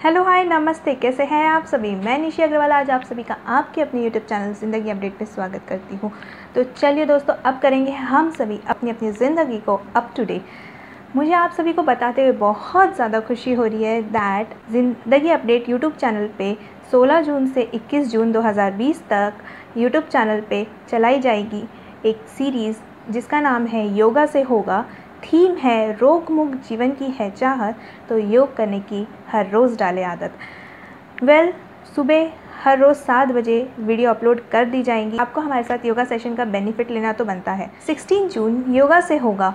Hello hi नमस्ते, कैसे हैं आप सभी। मैं निशी अग्रवाल आज आप सभी का आपके अपने यूट्यूब चैनल ज़िंदगी अपडेट में स्वागत करती हूँ। तो चलिए दोस्तों, अब करेंगे हम सभी अपनी अपनी ज़िंदगी को अप टू डेट। मुझे आप सभी को बताते हुए बहुत ज़्यादा खुशी हो रही है दैट ज़िंदगी अपडेट यूट्यूब चैनल पे 16 जून से 21 जून 2020 तक यूट्यूब चैनल पे चलाई जाएगी एक सीरीज़ जिसका नाम है योगा से होगा। थीम है रोग मुक्त जीवन की है चाहत, तो योग करने की हर रोज़ डाले आदत। सुबह हर रोज़ 7 बजे वीडियो अपलोड कर दी जाएंगी। आपको हमारे साथ योगा सेशन का बेनिफिट लेना तो बनता है। 16 जून योगा से होगा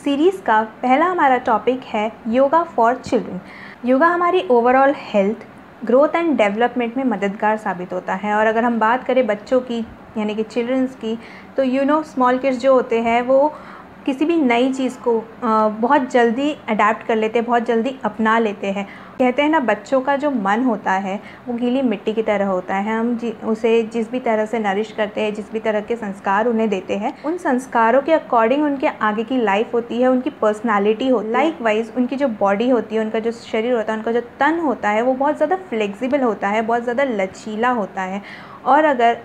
सीरीज़ का पहला हमारा टॉपिक है योगा फॉर चिल्ड्रन। योगा हमारी overall health, growth and development में मददगार साबित होता है। और अगर हम बात करें बच्चों की यानी कि चिल्ड्रंस की, तो स्मॉल किड्स जो होते हैं वो किसी भी नई चीज़ को बहुत जल्दी अडेप्ट कर लेते हैं, बहुत जल्दी अपना लेते हैं। कहते हैं ना, बच्चों का जो मन होता है वो गीली मिट्टी की तरह होता है। हम उसे जिस भी तरह से नरिश करते हैं, जिस भी तरह के संस्कार उन्हें देते हैं, उन संस्कारों के अकॉर्डिंग उनके आगे की लाइफ होती है, उनकी पर्सनालिटी होती है। लाइकवाइज उनकी जो बॉडी होती है, उनका जो शरीर होता है, उनका जो तन होता है वो बहुत ज़्यादा फ्लेक्सिबल होता है, बहुत ज़्यादा लचीला होता है। और अगर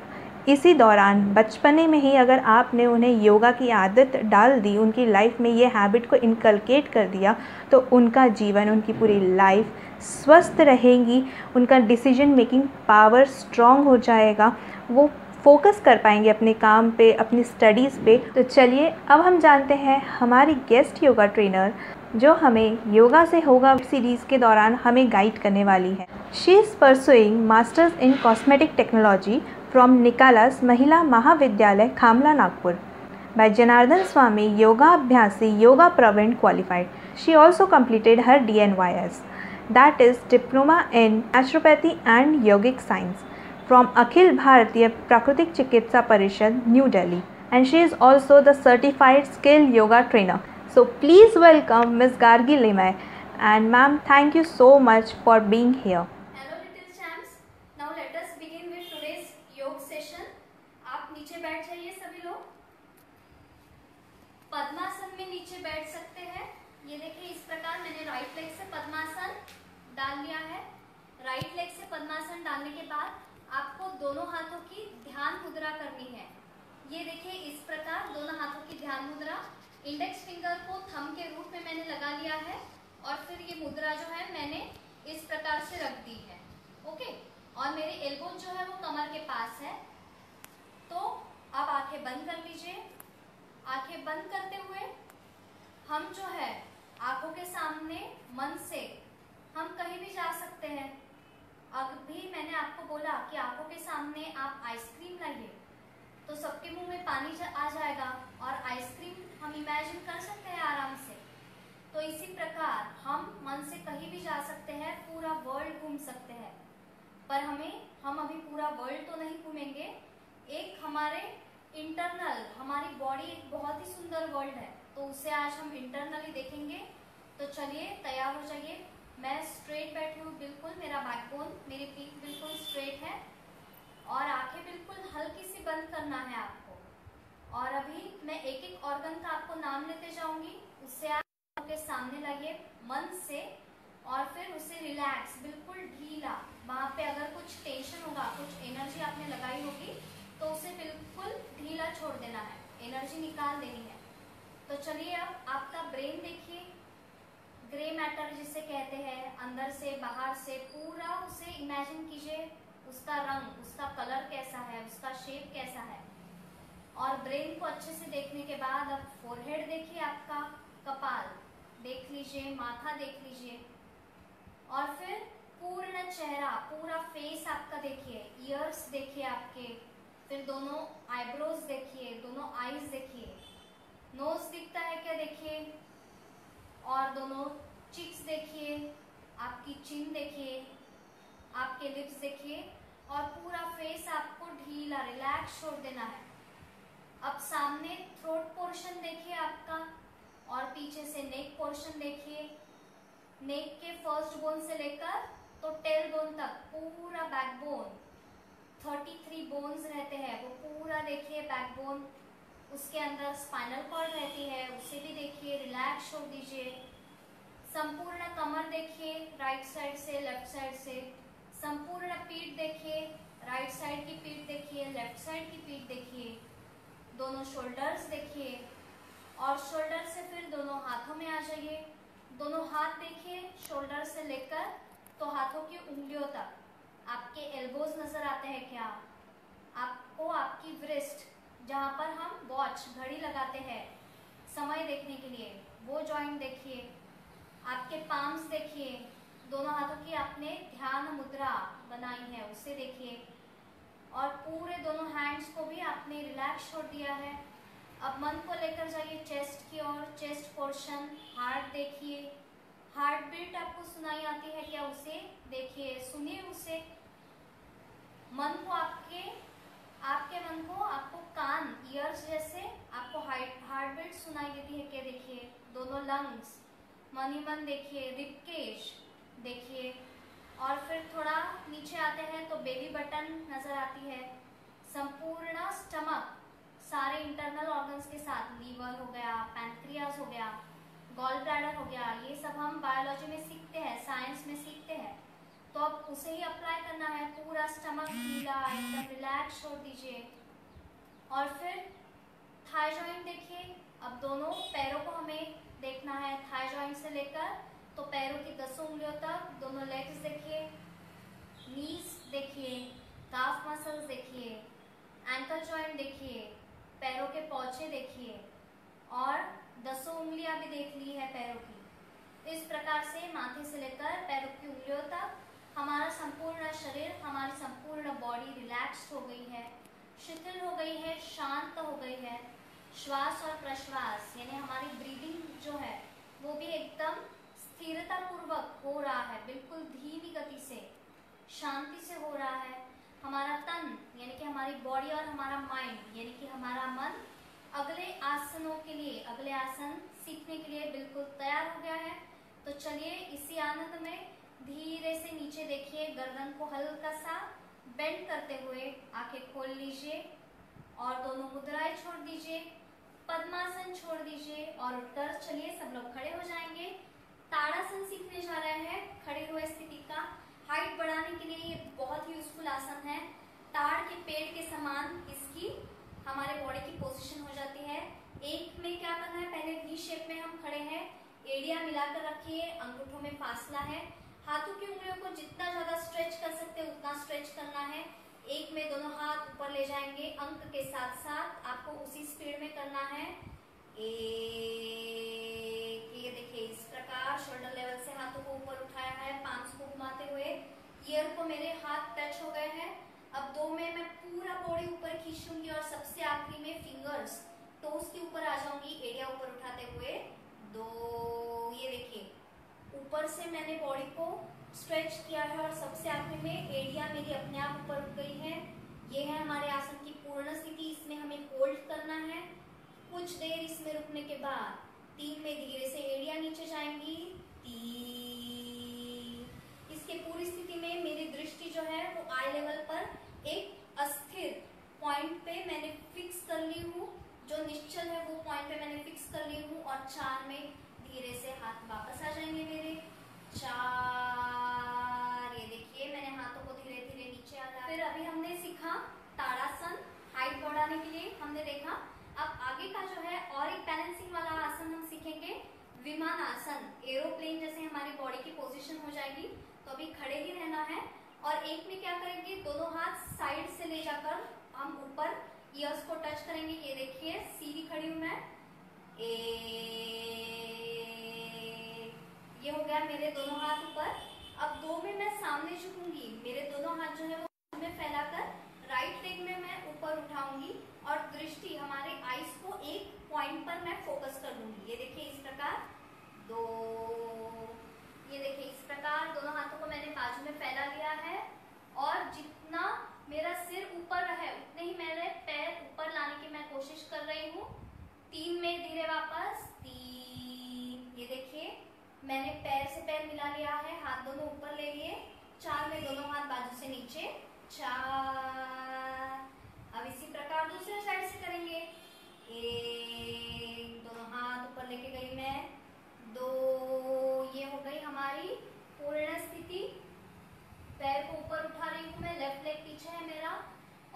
इसी दौरान बचपने में ही अगर आपने उन्हें योगा की आदत डाल दी, उनकी लाइफ में ये हैबिट को इनकलकेट कर दिया, तो उनका जीवन, उनकी पूरी लाइफ स्वस्थ रहेगी। उनका डिसीजन मेकिंग पावर स्ट्रॉन्ग हो जाएगा, वो फोकस कर पाएंगे अपने काम पे, अपनी स्टडीज़ पे। तो चलिए अब हम जानते हैं हमारी गेस्ट योगा ट्रेनर जो हमें योगा से होगा सीरीज़ के दौरान हमें गाइड करने वाली है। She is pursuing masters in cosmetic technology from Nicholas Mahila Mahavidyalaya, Khamla, Nagpur, by Janardhan Swami, Yoga Abhyasi, Yoga Praveen qualified. She also completed her DNYS, that is Diploma in Naturopathy and Yogic Science, from Akhil Bharatiya Prakritik Chikitsa Parishad, New Delhi, and she is also the certified skilled yoga trainer. So please welcome Ms. Gargi Limay. And ma'am, thank you so much for being here. Hello little champs. Now let us begin with today's योग session. आप नीचे बैठ जाइए सभी लोग। पद्मासन में नीचे बैठ सकते हैं। ये देखिए इस प्रकार मैंने राइट लेग से पद्मासन डाल लिया है। राइट लेग से पद्मासन डालने के बाद आपको दोनों हाथों की ध्यान मुद्रा करनी है। ये देखिए इस प्रकार दोनों हाथों की ध्यान मुद्रा। इंडेक्स फिंगर को थंब के रूप में मैंने लगा लिया है और फिर ये मुद्रा जो है मैंने इस प्रकार से रख दी है। ओके, और मेरे एल्बो जो है वो कमर के पास है। तो अब आंखें बंद कर लीजिए। आंखें बंद करते हुए हम जो है आंखों के सामने मन से हम कहीं भी जा सकते हैं। अभी मैंने आपको बोला कि आंखों के सामने आप आइसक्रीम लाइए, तो सबके मुंह में पानी आ जाएगा और आइसक्रीम हम इमेजिन कर सकते हैं आराम से। तो इसी प्रकार हम मन से कहीं भी जा सकते हैं, पूरा वर्ल्ड घूम सकते हैं। पर हम अभी पूरा वर्ल्ड तो नहीं घूमेंगे। एक हमारे इंटरनल, हमारी बॉडी एक बहुत ही सुंदर वर्ल्ड है, तो उसे आज हम इंटरनली देखेंगे। तो चलिए तैयार हो जाइए। मैं स्ट्रेट बैठी हूँ बिल्कुल, मेरा बैकबोन, मेरी पीठ बिल्कुल स्ट्रेट है और आंखें बिल्कुल हल्की सी बंद करना है आपको। और अभी मैं एक एक ऑर्गन का आपको नाम लेते जाऊंगी, उससे आप के सामने लाइए मन से और फिर उसे रिलैक्स, बिल्कुल ढीला। वहां पे अगर कुछ टेंशन होगा, कुछ एनर्जी आपने लगाई होगी, तो उसे बिल्कुल ढीला छोड़ देना है, एनर्जी निकाल देनी है। तो चलिए अब आपका ब्रेन देखिए, ग्रे मैटर जिसे कहते हैं, अंदर से बाहर से पूरा उसे इमेजिन कीजिए। उसका रंग, उसका कलर कैसा है, उसका शेप कैसा है। और ब्रेन को अच्छे से देखने के बाद अब फोरहेड देखिए, आपका कपाल देख लीजिए, माथा देख लीजिए और फिर पूर्ण चेहरा, पूरा फेस आपका देखिए। ईयर्स देखिए आपके, फिर दोनों आईब्रोज देखिए, दोनों आईज देखिए। नोज दिखता है क्या देखिए, और दोनों चिक्स देखिए, आपकी चिन देखिए, आपके लिप्स देखिए और पूरा फेस आपको ढीला रिलैक्स छोड़ देना है। अब सामने थ्रोट पोर्शन देखिए आपका और पीछे से नेक पोर्शन देखिए। नेक के फर्स्ट बोन से लेकर तो टेल बोन तक पूरा बैकबोन, 33 बोन्स रहते हैं, वो पूरा देखिए बैकबोन। उसके अंदर स्पाइनल कॉर्ड रहती है, उसे भी देखिए, रिलैक्स छोड़ दीजिए। संपूर्ण कमर देखिए राइट साइड से लेफ्ट साइड से। संपूर्ण पीठ देखिए, राइट साइड की पीठ देखिए, लेफ्ट साइड की पीठ देखिए। दोनों शोल्डर्स देखिए और शोल्डर से फिर दोनों हाथों में आ जाइए। दोनों हाथ देखिए, शोल्डर से लेकर तो हाथों की उंगलियों तक। आपके एल्बोज नजर आते हैं क्या? आपको आपकी व्रिस्ट, जहाँ पर हम वॉच घड़ी लगाते हैं समय देखने के लिए, वो जॉइंट देखिए। आपके पाम्स देखिए, दोनों हाथों की आपने ध्यान मुद्रा बनाई है उसे देखिए। और पूरे दोनों हैंड्स को भी आपने रिलैक्स छोड़ दिया है। अब मन को लेकर जाइए चेस्ट की ओर। चेस्ट पोर्शन, हार्ट देखिए। हार्ट बीट आपको सुनाई आती है क्या? उसे देखिए, सुनिए उसे। मन को आपके मन को आपको कान, ईयर्स जैसे आपको हार्ट बीट सुनाई देती है क्या? देखिए दोनों लंग्स, मन ही मन देखिए। रिबकेज देखिए। और फिर थोड़ा नीचे आते हैं तो बेबी बटन नजर आती है। संपूर्ण स्टमक सारे इंटरनल ऑर्गन्स के साथ, लीवर हो गया, पैंक्रियाज हो गया, गॉल ब्लैडर हो गया, ये सब हम बायोलॉजी में सीखते हैं, साइंस में सीखते हैं। तो अब उसे ही अप्लाई करना है। पूरा स्टमक ढीला, एकदम रिलैक्स छोड़ दीजिए। और फिर थाई जॉइंट देखिए। अब दोनों पैरों को हमें देखना है, थाई जॉइंट से लेकर तो पैरों की 10 उंगलियों तक। दोनों लेग्स देखिए, नीज देखिए, काफ मसल्स देखिए, एंकल जॉइंट देखिए, पैरों के पौचे देखिए और 10 उंगलियां भी देख ली है पैरों की। इस प्रकार से माथे से लेकर पैरों की उंगलियों तक हमारा संपूर्ण शरीर, हमारी संपूर्ण बॉडी रिलैक्स्ड हो गई है, शिथिल हो गई है, शांत हो गई है। श्वास और प्रश्वास यानी हमारी ब्रीदिंग जो है वो भी एकदम स्थिरता पूर्वक हो रहा है, बिल्कुल धीमी गति से, शांति से हो रहा है। हमारा तन यानी कि हमारी बॉडी और हमारा माइंड यानी कि हमारा मन अगले आसनों के लिए, अगले आसन सीखने के लिए बिल्कुल तैयार हो गया है। तो चलिए इसी आनंद में धीरे से नीचे देखिए, गर्दन को हल्का सा बेंड करते हुए आंखें खोल लीजिए और दोनों मुद्राएं छोड़ दीजिए, पद्मासन छोड़ दीजिए और उठकर चलिए सब लोग खड़े हो जाएंगे। ताड़ासन सीखने जा रहे हैं, खड़े हुए स्थिति का। हाइट बढ़ाने के लिए ये बहुत ही यूजफुल आसन है। ताड़ के पेड़ के समान इसकी हमारे बॉडी की पोजीशन हो जाती है। एक में क्या करना है, पहले वी शेप में हम खड़े हैं, एड़ियां मिलाकर रखिए, अंगूठों में फासला है। हाथों की उंगलियों को जितना ज्यादा स्ट्रेच कर सकते हैं उतना स्ट्रेच करना है। एक में दोनों हाथ ऊपर ले जाएंगे, अंक के साथ साथ आपको उसी स्पीड में करना है। ये देखिए इस प्रकार शोल्डर लेवल से हाथों को ऊपर उठाया है, पांच को घुमाते हुए। ईयर को मेरे हाथ टच हो गए हैं। अब 2 में मैं पूरा बॉडी ऊपर खींचूंगी और सबसे आखिरी में फिंगर्स टोस के ऊपर आ जाऊंगी, एड़िया ऊपर उठाते हुए। 2, ये देखिए ऊपर से मैंने बॉडी को स्ट्रेच किया है और सबसे आखिरी में एड़िया मेरी अपने आप ऊपर उठ गई है। ये है हमारे आसन की पूर्ण स्थिति। इसमें हमें होल्ड करना है कुछ देर। इसमें रुकने के बाद 3 में धीरे से एड़िया नीचे जाएंगी। 3। इसके पूरी स्थिति में मेरी दृष्टि जो है वो आई लेवल पर एक अस्थिर पॉइंट पे मैंने फिक्स कर ली हूँ, जो निश्चल है वो पॉइंट पे मैंने फिक्स कर ली हूँ। और 4 में धीरे से हाथ वापस आ जाएंगे मेरे। 4, ये देखिए मैंने हाथों को धीरे धीरे नीचे आ रहा। फिर अभी हमने सीखा ताड़ासन, हाइट बढ़ाने के लिए हमने देखा। अब आगे का जो है और एक बैलेंसिंग वाला आसन हम सीखेंगे, विमान आसन। एरोप्लेन जैसे हमारी बॉडी की पोजीशन हो जाएगी। तो अभी खड़े ही रहना है और एक में क्या करेंगे, दोनों हाथ साइड से ले जाकर हम ऊपर ईयर्स को टच करेंगे। ये देखिए सीधी खड़ी हूं मैं। ये हो गया मेरे दोनों हाथ ऊपर। अब 2 में मैं सामने झुकूंगी, मेरे दोनों हाथ जो है वो में फैलाकर राइट लेग में मैं ऊपर उठाऊंगी और दृष्टि हमारे आईज को एक पॉइंट पर मैं फोकस कर दूंगी। ये देखिए इस प्रकार। 2, ये देखिए इस प्रकार दोनों हाथों को मैंने बाजू में फैला लिया है और जितना मेरा सिर ऊपर है उतने ही मेरे पैर ऊपर लाने की मैं कोशिश कर रही हूँ। 3 में धीरे वापस। 3, ये देखिए मैंने पैर से पैर मिला लिया है, हाथ दोनों ऊपर ले लिए। 4 में दोनों हाथ बाजू से नीचे। 4। अब इसी प्रकार दूसरे साइड से करेंगे। 1, दोनों हाथ ऊपर लेके गई मैं। 2, ये पूर्ण स्थिति, पैर को ऊपर उठा रही हूँ मैं, लेफ्ट लेग पीछे है मेरा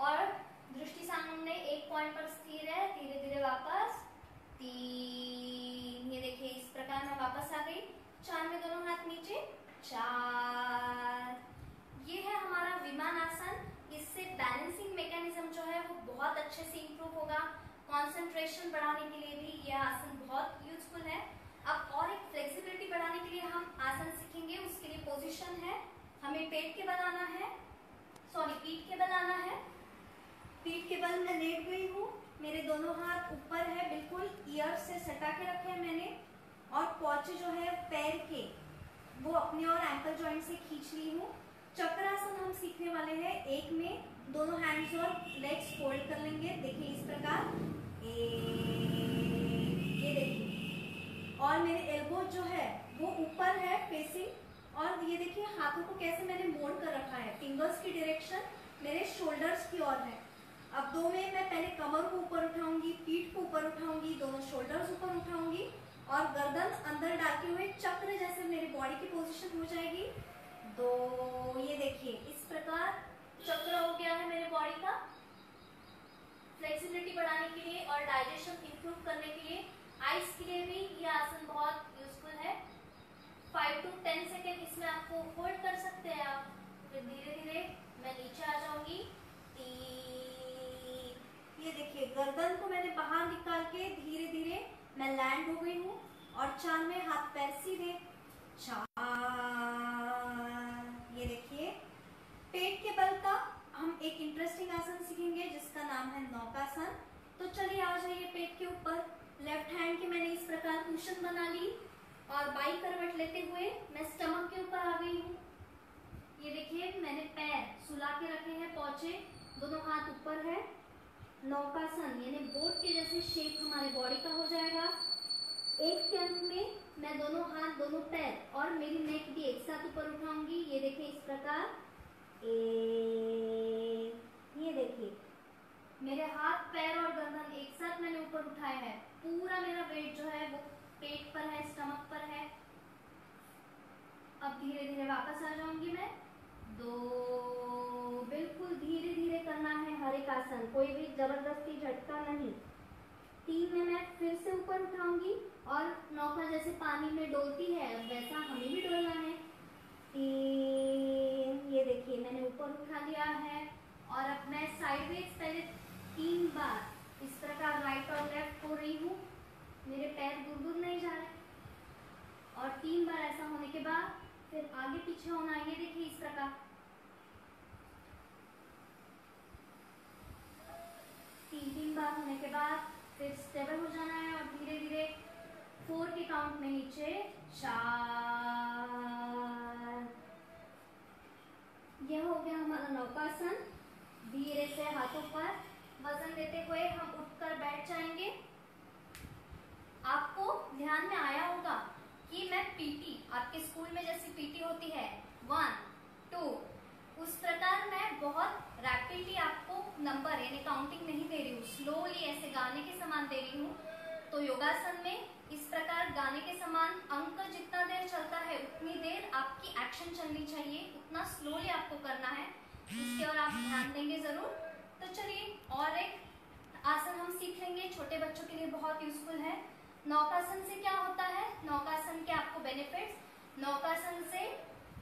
और दृष्टि सामने एक पॉइंट पर स्थिर है। धीरे धीरे वापस 3, ये देखिए इस प्रकार मैं वापस आ गई। 4 में दोनों हाथ नीचे, 4। ये है हमारा विमान आसन। इससे बैलेंसिंग मैकेनिज्म जो है वो बहुत अच्छे से इंप्रूव होगा। कंसंट्रेशन बढ़ाने के लिए भी यह आसन बहुत यूजफुल है। अब और एक फ्लेक्सिबिलिटी बढ़ाने के लिए हम आसन सीखेंगे। उसके लिए पोजीशन है, हमें पेट के बल आना है, पीठ के बल आना है। पीठ के बल मैं लेट गई हूँ, मेरे दोनों हाथ ऊपर है, बिल्कुल ईयर से सटा के रखे हैं मैंने, और पौचे जो है पैर के वो अपने और एंकल जॉइंट से खींच ली हूँ। चक्रासन हम सीखने वाले हैं। एक में दोनों हैंड्स और लेग्स फोल्ड कर लेंगे, देखिए इस प्रकार, ये देखिए, और मेरे एल्बो जो है वो ऊपर है फेसिंग, और ये देखिए हाथों को कैसे मैंने मोड़ कर रखा है, फिंगर्स की डायरेक्शन मेरे शोल्डर्स की ओर है। अब 2 में मैं पहले कमर को ऊपर उठाऊंगी, पीठ को ऊपर उठाऊंगी, दोनों शोल्डर्स ऊपर उठाऊंगी और गर्दन अंदर डालते हुए चक्र जैसे मेरी बॉडी की पोजीशन हो जाएगी। 2, ये देखिए इस प्रकार चक्र हो गया है मेरे बॉडी का। फ्लेक्सिबिलिटी बढ़ाने के लिए और डाइजेशन इंप्रूव करने के लिए, आइस के लिए भी ये आसन बहुत यूजफुल है। 5 to 10 सेकेंड इसमें आपको होल्ड कर सकते हैं आप। फिर धीरे धीरे मैं नीचे आ जाऊंगी। 3, ये देखिए गर्दन को मैंने बाहर निकाल के धीरे धीरे मैं लैंड हो गई हूँ, और 4 में हाथ पैर सीधे, 4, ये देखिए। पेट के बल का हम एक इंटरेस्टिंग आसन सीखेंगे जिसका नाम है नौकासन। तो चलिए आ जाइए पेट के ऊपर। लेफ्ट हैंड की मैंने इस प्रकार कुशन बना ली और बाई करवट लेते हुए मैं स्टमक के ऊपर आ गई हूँ। ये देखिए मैंने पैर सुला के रखे हैं, पौचे दोनों हाथ ऊपर है। नौकासन यानी बोट के जैसे शेप हमारे बॉडी का हो जाएगा। एक के अंत में मैं दोनों हाथ, दोनों पैर और मेरी नेक भी एक साथ ऊपर उठाऊंगी। ये देखिए इस प्रकार, ये देखिए मेरे हाथ, पैर और गर्दन एक साथ मैंने ऊपर उठाया है। पूरा मेरा वेट जो है वो पेट पर है, स्टमक पर है। अब धीरे धीरे वापस आ जाऊंगी मैं। 2, बिल्कुल धीरे धीरे करना है हर एक आसन, कोई भी जबरदस्ती झटका नहीं। 3 में मैं फिर से ऊपर उठाऊंगी और नौका जैसे पानी में डोलती है वैसा हमें भी डोलना है। 3, ये देखिए मैंने ऊपर उठा लिया है, और अब मैं साइडवेज पहले 3 बार इस प्रकार राइट और लेफ्ट हो रही हूँ। मेरे पैर दूर दूर नहीं जा रहे, और 3 बार ऐसा होने के बाद फिर आगे पीछे होना। ये देखिए इस प्रकार 3 बार होने के बाद फिर स्टेबल हो जाना है, और धीरे धीरे 4 के काउंट में नीचे, 4। यह हो गया हमारा नौकासन। धीरे से हाथों पर वजन देते हुए हम उठकर बैठ जाएंगे। आपको ध्यान में आया होगा कि मैं पीटी, आपके स्कूल में जैसी पीटी होती है 1, 2, उस प्रकार मैं बहुत रैपिडली आपको नंबर यानी काउंटिंग नहीं दे रही हूँ, स्लोली ऐसे गाने के समान दे रही हूँ। तो योगासन में इस प्रकार गाने के समान अंक जितना देर चलता है उतनी देर आपकी एक्शन चलनी चाहिए, उतना स्लोली आपको करना है। इसके और आप ध्यान देंगे जरूर। तो चलिए और एक आसन हम सीख लेंगे, छोटे बच्चों के लिए बहुत यूजफुल है। नौकासन से क्या होता है, नौकासन के आपको बेनिफिट्स। नौकासन से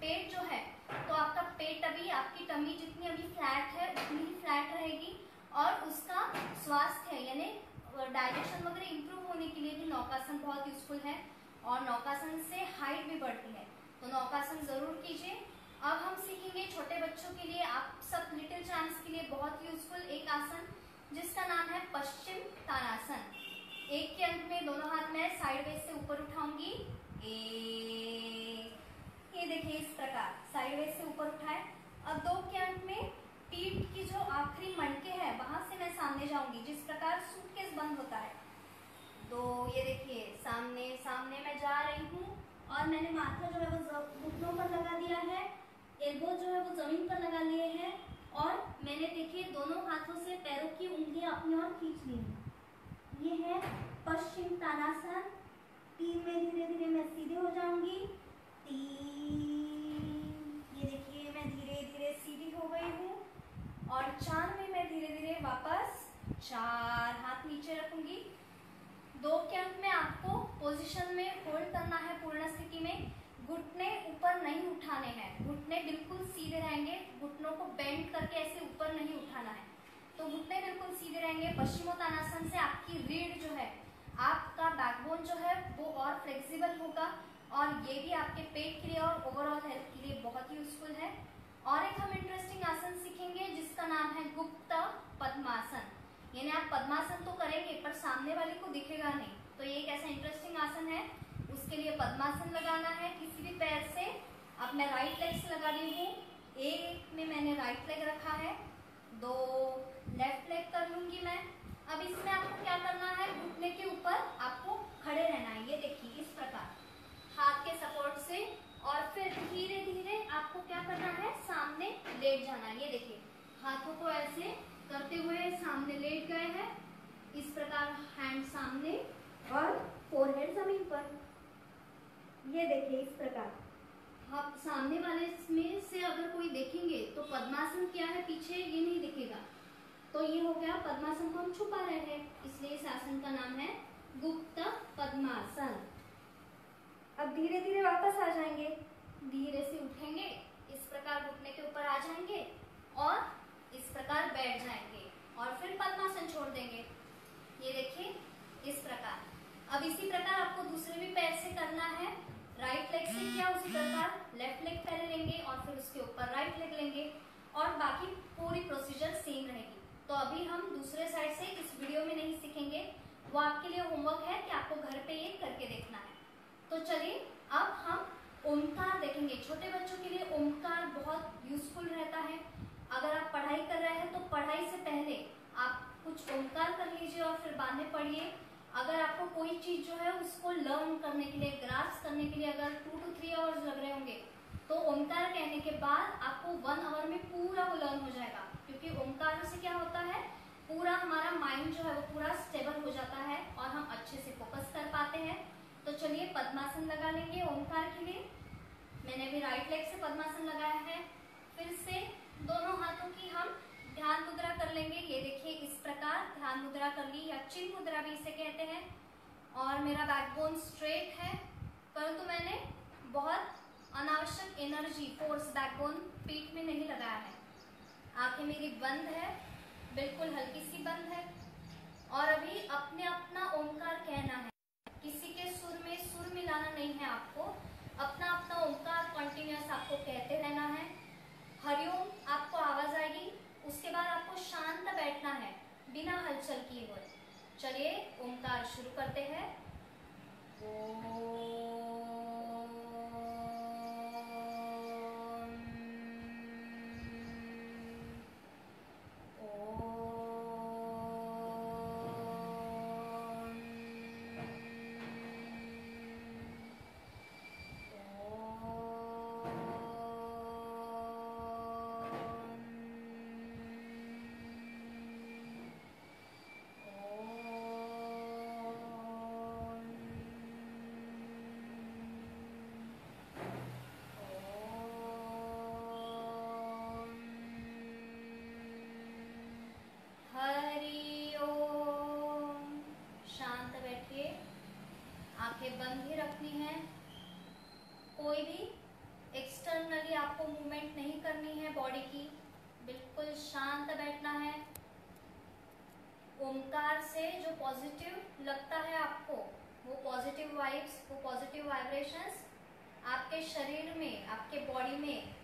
पेट जो है, तो आपका पेट अभी, आपकी टमी जितनी अभी फ्लैट है उतनी ही फ्लैट रहेगी, और उसका स्वास्थ्य यानी डाइजेशन वगैरह इंप्रूव होने के लिए भी नौकासन बहुत यूजफुल है, और नौकासन से हाइट भी बढ़ती है। तो नौकासन जरूर कीजिए। अब हम सीखेंगे छोटे बच्चों के लिए, आप सब लिटिल चैम्प्स के लिए बहुत यूजफुल एक आसन जिसका नाम है पश्चिम तानासन। एक के अंत में दोनों हाथ मैं साइडवेज से ऊपर उठाऊंगी। ये देखिए इस प्रकार साइडवेज से ऊपर उठाए। अब 2 के अंत में पीठ की जो आखिरी मणके है वहां से मैं सामने जाऊंगी, जिस प्रकार सूटकेस बंद होता है। 2, ये देखिए सामने सामने मैं जा रही हूँ, और मैंने माथा जो है वो घुटनों पर लगा दिया है, एल्बो जो है वो जमीन पर लगा लिए हैं, और मैंने देखिए दोनों हाथों से पैरों की उंगलियां अपनी ओर खींच ली हैं। ये है पश्चिम तानासन। 3 में धीरे धीरे मैं सीधे हो जाऊंगी। 3, ये देखिए मैं धीरे धीरे सीधी हो गई हूँ और 4 में मैं धीरे धीरे वापस 4 हाथ नीचे रखूंगी। 2 के अंक में आपको पोजीशन में होल्ड करना है पूर्ण स्थिति में। घुटने ऊपर नहीं उठाने हैं, घुटने बिल्कुल सीधे रहेंगे, घुटनों को बेंड करके ऐसे ऊपर नहीं उठाना है। तो घुटने बिल्कुल सीधे रहेंगे। पश्चिमोत्तानासन से आपकी रीढ़ जो है, आपका बैकबोन जो है वो और फ्लेक्सिबल होगा और ये भी आपके पेट के लिए और ओवरऑल हेल्थ के लिए बहुत ही यूजफुल है। और एक हम इंटरेस्टिंग आसन सीखेंगे जिसका नाम है गुप्त पद्मासन। यानी आप पद्मासन तो करेंगे पर सामने वाले को दिखेगा नहीं। तो ये एक ऐसा इंटरेस्टिंग आसन है, उसके लिए पद्मासन लगाना है किसी भी पैर से। अब मैं राइट लेग से लगा रही हूँ। एक में मैंने राइट लेग रखा है, 2 लेफ्ट लेग कर लूंगी मैं। अब इसमें आपको क्या करना है, घुटने के ऊपर आपको खड़े रहना है। ये देखिए इस प्रकार हाथ के सपोर्ट से, और फिर धीरे धीरे आपको क्या करना है, सामने लेट जाना है। ये देखिए हाथों को ऐसे करते हुए सामने लेट गए हैं, इस प्रकार हैंड सामने और फोरहेड जमीन पर। ये देखिए इस प्रकार आप सामने वाले में से अगर कोई देखेंगे तो पद्मासन क्या है पीछे ये नहीं दिखेगा। तो ये हो गया पद्मासन को हम छुपा रहे हैं, इसलिए इस आसन का नाम है गुप्त पद्मासन। अब धीरे धीरे वापस आ जाएंगे, धीरे से उठेंगे, इस प्रकार घुटने के ऊपर आ जाएंगे और इस प्रकार बैठ जाएंगे और फिर पद्मासन छोड़ देंगे। ये देखिए इस प्रकार। अब इसी प्रकार आपको दूसरे भी पैर से करना है। राइट लेग से किया उसी प्रकार लेफ्ट लेग पहले लेंगे और फिर उसके ऊपर राइट लेग लेंगे और बाकी पूरी प्रोसीजर सेम रहेगी। तो अभी हम दूसरे साइड से इस वीडियो में नहीं सीखेंगे, वो आपके लिए होमवर्क है कि आपको घर पे ये करके देखना है। तो चलिए अब हम ओमकार देखेंगे। छोटे बच्चों के लिए ओमकार बहुत यूजफुल रहता है। अगर आप पढ़ाई कर रहे हैं तो पढ़ाई से पहले आप कुछ ओमकार कर लीजिए और फिर बाद में पढ़िए। अगर आपको कोई चीज जो है उसको लर्न करने के लिए, ग्रास्प करने के लिए अगर 2 to 3 आवर्स लग रहे होंगे तो ओमकार कहने के बाद आपको 1 आवर में पूरा वो लर्न हो जाएगा। क्योंकि ओमकार से क्या होता है, पूरा हमारा माइंड जो है वो पूरा स्टेबल हो जाता है और हम अच्छे से फोकस कर पाते हैं। तो चलिए पद्मासन लगा लेंगे ओमकार के लिए। मैंने भी राइट लेग से पद्मासन लगाया है। फिर से दोनों हाथों की हम ध्यान मुद्रा कर लेंगे। ये देखिए इस प्रकार ध्यान मुद्रा कर ली या चिन्ह मुद्रा भी इसे कहते हैं। और मेरा बैकबोन स्ट्रेट है, परंतु मैंने बहुत अनावश्यक एनर्जी फोर्स बैकबोन पीठ में नहीं लगाया है। आंखें मेरी बंद है, बिल्कुल हल्की सी बंद है। और अभी अपने अपना ओमकार कहना है, किसी के सुर में सुर मिलाना नहीं है आपको। अपना अपना ओमकार कंटिन्यूअस आपको कहते रहना है। हरिओम आपको आवाज आएगी, उसके बाद आपको शांत बैठना है बिना हलचल किए हुए। चलिए ओमकार शुरू करते हैं। आंखें बंद ही रखनी है। कोई भी एक्सटर्नली आपको मूवमेंट नहीं करनी है बॉडी की, बिल्कुल शांत बैठना है। ओमकार से जो पॉजिटिव लगता है आपको, वो पॉजिटिव वाइब्स, वो पॉजिटिव वाइब्रेशंस आपके शरीर में, आपके बॉडी में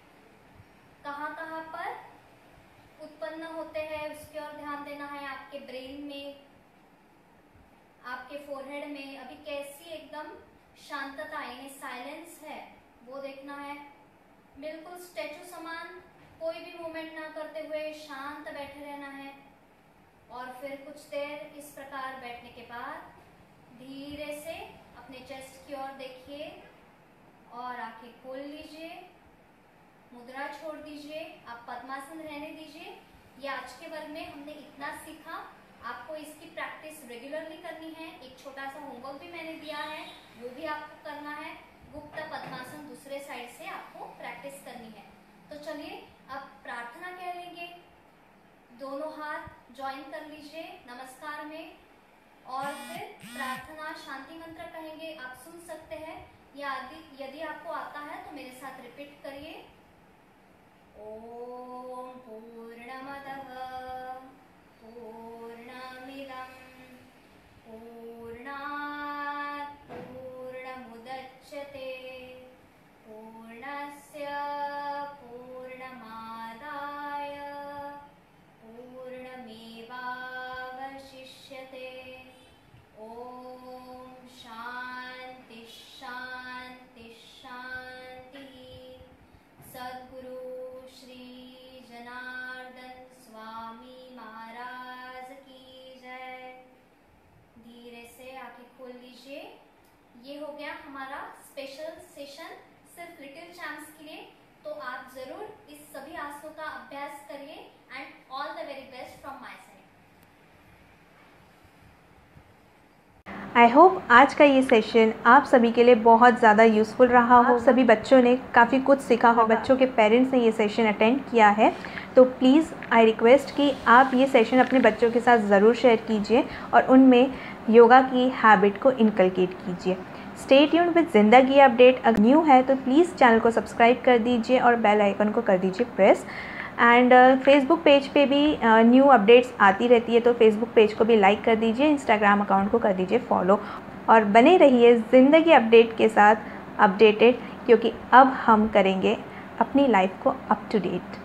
कहाँ कहाँ पर उत्पन्न होते हैं उसकी ओर ध्यान देना है। आपके ब्रेन में, आपके फोरहेड में अभी कैसी एकदम शांतता यानी साइलेंस है वो देखना है। बिल्कुल स्टैचू समान कोई भी मूवमेंट ना करते हुए शांत बैठे रहना है। और फिर कुछ देर इस प्रकार बैठने के बाद धीरे से अपने चेस्ट की ओर देखिए और आंखें खोल लीजिए, मुद्रा छोड़ दीजिए। आप पद्मासन रहने दीजिए। ये आज के वर्ग में हमने इतना सीखा। आपको इसकी प्रैक्टिस रेगुलरली करनी है। एक छोटा सा होमवर्क भी मैंने दिया है, वो भी आपको करना है। गुप्त पद्मासन दूसरे साइड से आपको प्रैक्टिस करनी है। तो चलिए अब प्रार्थना कह लेंगे। दोनों हाथ ज्वाइन कर लीजिए नमस्कार में, और फिर प्रार्थना शांति मंत्र कहेंगे। आप सुन सकते हैं या यदि आपको आता है तो मेरे साथ रिपीट करिए। ओम पूर्णमदः पूर्णमिदं पूर्णात् पूर्णमुदच्यते पूर्णस्य पूर्णमादाय पूर्णमेवावशिष्यते। ओम शांति शांति शांति। सद्गुरु श्री जनार्दन स्वामी महाराज की जय। धीरे से आंखें खोल लीजिए। ये हो गया हमारा स्पेशल सेशन सिर्फ लिटिल चैम्प्स के लिए। तो आप जरूर इस सभी आसनों का अभ्यास करिए and all the very best from my side. I hope आज का ये सेशन आप सभी के लिए बहुत ज़्यादा यूज़फुल रहा हो। सभी बच्चों ने काफ़ी कुछ सीखा हो। बच्चों के पेरेंट्स ने ये सेशन अटेंड किया है, तो प्लीज़ आई रिक्वेस्ट कि आप ये सेशन अपने बच्चों के साथ ज़रूर शेयर कीजिए और उनमें योगा की हैबिट को इनकलकेट कीजिए। स्टे ट्यून्ड विद ज़िंदगी अपडेट। अगर न्यू है तो प्लीज़ चैनल को सब्सक्राइब कर दीजिए और बेल आइकन को कर दीजिए प्रेस। एंड फेसबुक पेज पे भी न्यू अपडेट्स आती रहती है, तो फेसबुक पेज को भी लाइक कर दीजिए, इंस्टाग्राम अकाउंट को कर दीजिए फॉलो, और बने रहिए ज़िंदगी अपडेट के साथ अपडेटेड, क्योंकि अब हम करेंगे अपनी लाइफ को अप टू डेट।